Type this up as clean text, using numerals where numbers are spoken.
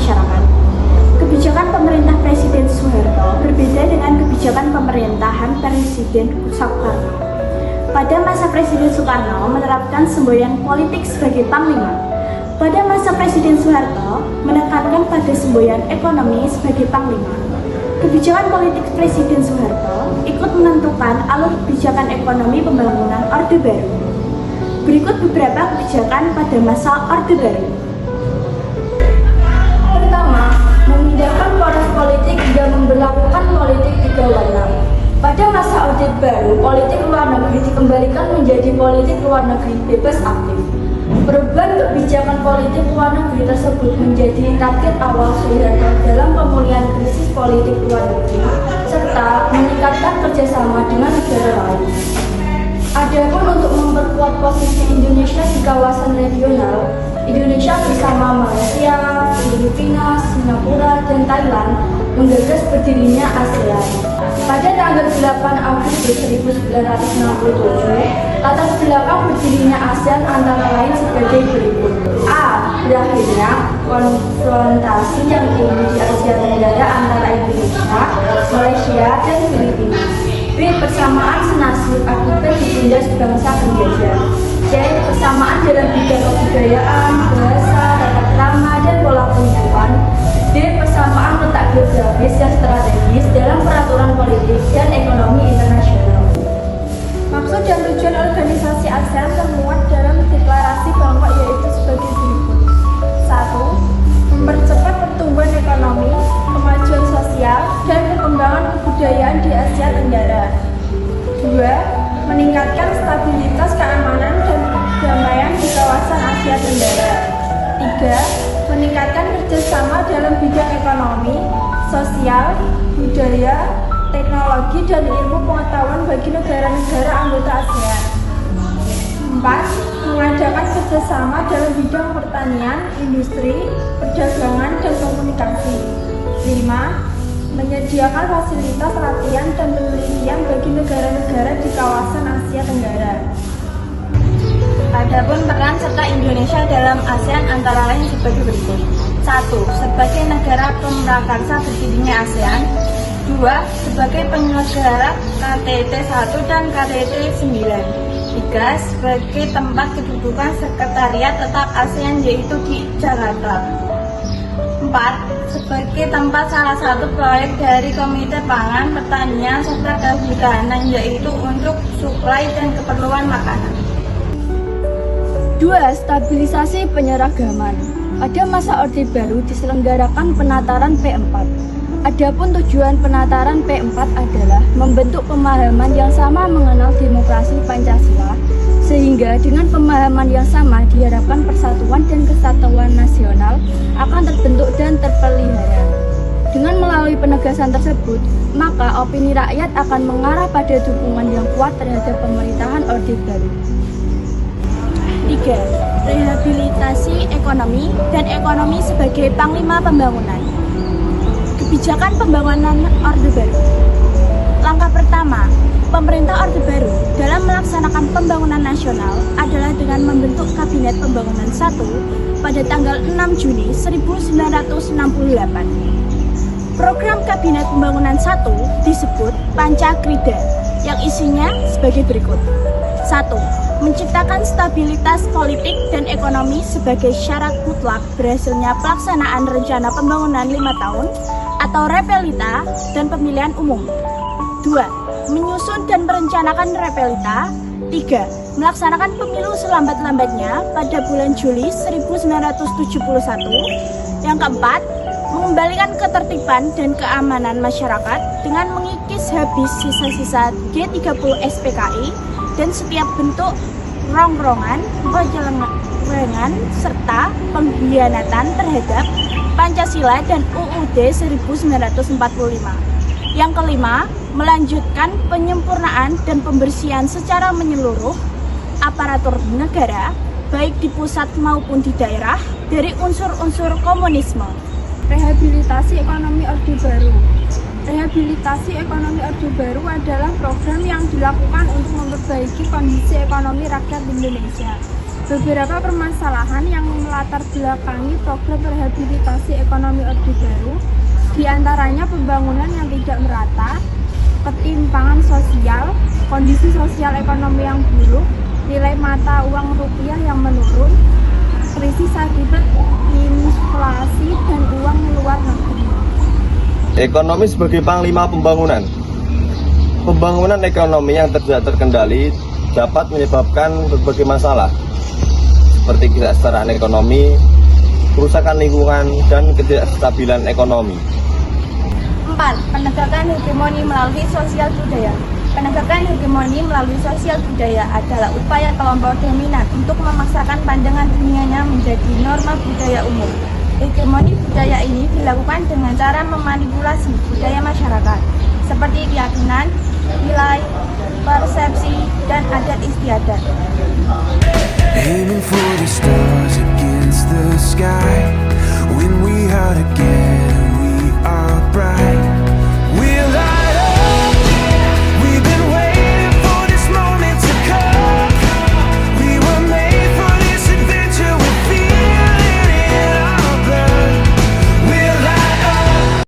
masyarakat. Kebijakan pemerintah Presiden Soeharto berbeda dengan kebijakan pemerintahan Presiden Soekarno. Pada masa Presiden Soekarno menerapkan semboyan politik sebagai panglima. Pada masa Presiden Soeharto menekankan pada semboyan ekonomi sebagai panglima. Kebijakan politik Presiden Soeharto ikut menentukan alur kebijakan ekonomi pembangunan Orde Baru. Berikut beberapa kebijakan pada masa Orde Baru. Pertama, memindahkan poros politik hingga memberlakukan politik tiga warna. Pada masa Orde Baru, politik luar negeri dikembalikan menjadi politik luar negeri bebas aktif. Perubahan kebijakan politik luar negeri tersebut menjadi target awal Soeharto dalam pemulihan krisis politik luar negeri, serta meningkatkan kerjasama dengan negara lain. Adapun untuk memperkuat posisi Indonesia di kawasan regional, Indonesia bersama Malaysia, Filipina, Singapura, dan Thailand menggagas berdirinya ASEAN. Pada tanggal 8 Agustus 1967, latar belakang berdirinya ASEAN antara lain sebagai berikut. A. Berakhirnya konfrontasi yang tinggi di Asia Tenggara antara Indonesia, Malaysia, dan Filipina. B. Persamaan senasib akibat ditindas bangsa penjajah. C. Persamaan dalam bidang kebudayaan, bahasa, tata krama, dan pola kehidupan. D. Persamaan letak geografis yang strategis dalam peraturan politik dan ekonomi internasional. Maksud dan tujuan organisasi ASEAN termuat dalam deklarasi Bangkok yaitu sebagai berikut. 1. Mempercepat pertumbuhan ekonomi, kemajuan sosial, dan perkembangan kebudayaan di Asia Tenggara. 2. Meningkatkan stabilitas keamanan dan kedamaian di kawasan Asia Tenggara. 3. Meningkatkan kerjasama dalam bidang ekonomi, sosial, budaya, teknologi, dan ilmu pengetahuan bagi negara-negara anggota ASEAN. 4. Mengadakan kerjasama dalam bidang pertanian, industri, perdagangan, dan komunikasi. 5. Menyediakan fasilitas latihan dan penelitian bagi negara-negara di kawasan Asia Tenggara. Adapun peran serta Indonesia dalam ASEAN antara lain sebagai berikut. 1. Sebagai negara pemrakarsa berdirinya ASEAN. 2. Sebagai penyelenggara KTT 1 dan KTT 9. 3. Sebagai tempat kedudukan sekretariat tetap ASEAN yaitu di Jakarta. 4. Sebagai tempat salah satu proyek dari Komite Pangan, Pertanian, serta Kehutanan yaitu untuk suplai dan keperluan makanan. 2. Stabilisasi penyeragaman. Pada masa Orde Baru diselenggarakan penataran P4. Adapun tujuan penataran P4 adalah membentuk pemahaman yang sama mengenal demokrasi Pancasila, sehingga dengan pemahaman yang sama diharapkan persatuan dan kesatuan nasional akan terbentuk dan terpelihara. Dengan melalui penegasan tersebut, maka opini rakyat akan mengarah pada dukungan yang kuat terhadap pemerintahan Orde Baru. 3. Rehabilitasi ekonomi dan ekonomi sebagai panglima pembangunan. Kebijakan pembangunan Orde Baru. Langkah pertama, pemerintah Orde Baru dalam melaksanakan pembangunan nasional adalah dengan membentuk Kabinet Pembangunan 1 pada tanggal 6 Juni 1968. Program Kabinet Pembangunan 1 disebut Pancakrida yang isinya sebagai berikut. 1. Menciptakan stabilitas politik dan ekonomi sebagai syarat mutlak berhasilnya pelaksanaan rencana pembangunan 5 tahun atau Repelita dan pemilihan umum. 2. Menyusun dan merencanakan Repelita. 3. Melaksanakan pemilu selambat-lambatnya pada bulan Juli 1971. Yang keempat, mengembalikan ketertiban dan keamanan masyarakat dengan mengikis habis sisa-sisa G30 SPKI dan setiap bentuk rongrongan, penyelenggaraan, serta pengkhianatan terhadap Pancasila dan UUD 1945. Yang kelima, melanjutkan penyempurnaan dan pembersihan secara menyeluruh aparatur negara, baik di pusat maupun di daerah, dari unsur-unsur komunisme. Rehabilitasi ekonomi Orde Baru. Rehabilitasi ekonomi Orde Baru adalah program yang dilakukan untuk memperbaiki kondisi ekonomi rakyat Indonesia. Beberapa permasalahan yang melatar belakangi program rehabilitasi ekonomi Orde Baru diantaranya pembangunan yang tidak merata, ketimpangan sosial, kondisi sosial ekonomi yang buruk, nilai mata uang rupiah yang menurun, krisis akibat inflasi, dan uang luar negeri. Ekonomi sebagai panglima pembangunan. Pembangunan ekonomi yang tidak terkendali dapat menyebabkan berbagai masalah seperti ketidaksetaraan ekonomi, kerusakan lingkungan, dan ketidakstabilan ekonomi. 4. Penegakan hegemoni melalui sosial budaya. Penegakan hegemoni melalui sosial budaya adalah upaya kelompok dominan untuk memaksakan pandangan dunianya menjadi norma budaya umum. Hegemoni budaya ini dilakukan dengan cara memanipulasi budaya masyarakat, seperti keyakinan, nilai, persepsi, dan adat istiadat. Aiming for the stars against the sky when we had a